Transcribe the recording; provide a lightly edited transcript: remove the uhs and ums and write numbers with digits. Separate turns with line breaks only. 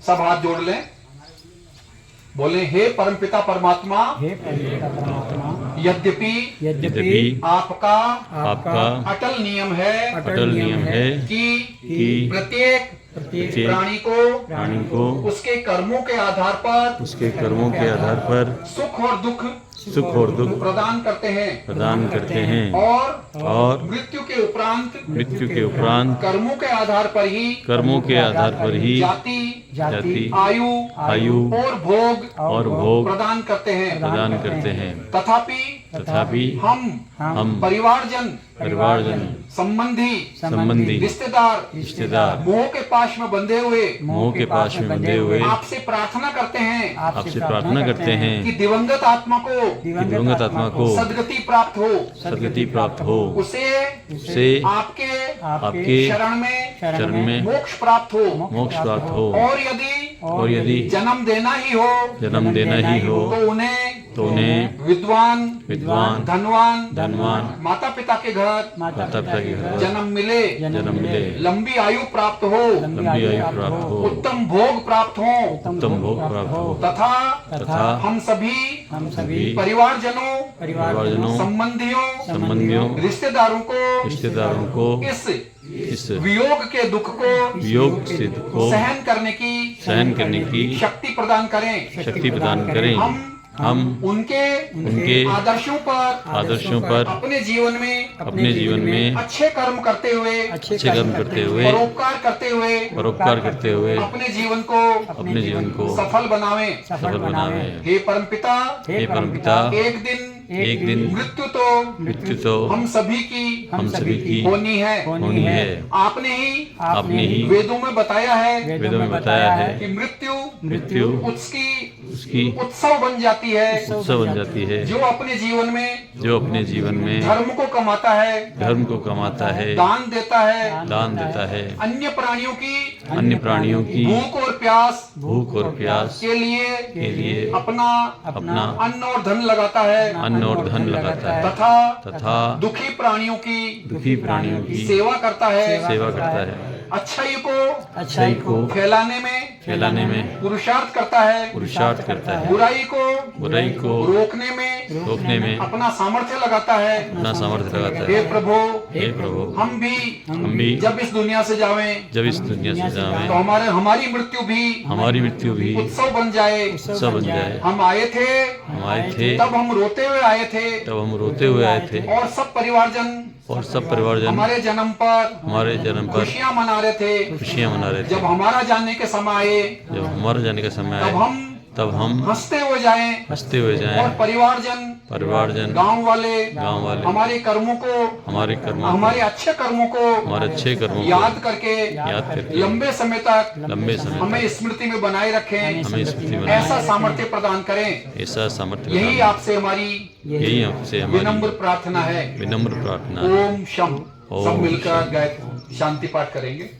सब हाथ जोड़ लें, बोले हे परमपिता परमात्मा,
हे परमपिता परमात्मा,
यद्यपि आपका अटल नियम है कि प्रत्येक प्राणी को उसके कर्मों के आधार पर सुख और दुख प्रदान करते हैं और मृत्यु के उपरांत कर्मों के आधार पर ही जाति आयु और भोग प्रदान करते हैं। तथापि हम परिवारजन संबंधी रिश्तेदार मोह के पाश में बंधे हुए आपसे प्रार्थना करते हैं कि दिवंगत आत्मा को सदगति प्राप्त हो, उसे आपके शरण में मोक्ष प्राप्त हो। और यदि जन्म देना ही हो तो उन्हें विद्वान धनवान माता पिता के घर जन्म मिले, लंबी आयु प्राप्त हो, उत्तम भोग प्राप्त हो तथा हम सभी परिवारजनों संबंधियों रिश्तेदारों को इस वियोग के दुख को सहन करने की शक्ति प्रदान करें। हम उनके आदर्शों पर अपने जीवन में अच्छे कर्म करते हुए परोपकार करते हुए अपने जीवन को सफल बनावें। हे परमपिता, एक दिन मृत्यु तो हम सभी की होनी है। आपने ही वेदों में बताया है कि मृत्यु उसकी उत्सव बन जाती है। जो अपने जीवन में धर्म को कमाता है, दान देता है, अन्य प्राणियों की भूख और प्यास के लिए अपना अन्न और धन लगाता है तथा दुखी प्राणियों की सेवा करता है। अच्छाई को फैलाने में पुरुषार्थ करता है। बुराई को रोकने में अपना सामर्थ्य लगाता है। हे प्रभु, हम भी जब इस दुनिया से जावें तो हमारी मृत्यु भी उत्सव बन जाए। हम आए थे तब हम रोते हुए आए थे और सब परिवारजन हमारे जन्म पर खुशियां मना रहे थे। जब हमारा जाने के समय आए तब हम हंसते हुए जाएं और परिवारजन गांव वाले हमारे हमारे अच्छे कर्मों को याद करके लंबे समय तक हमें स्मृति में बनाए रखें। ऐसा सामर्थ्य प्रदान करें। यही आपसे हमारी विनम्र प्रार्थना है। ओम शम। सब मिलकर गायत्री शांति पाठ करेंगे।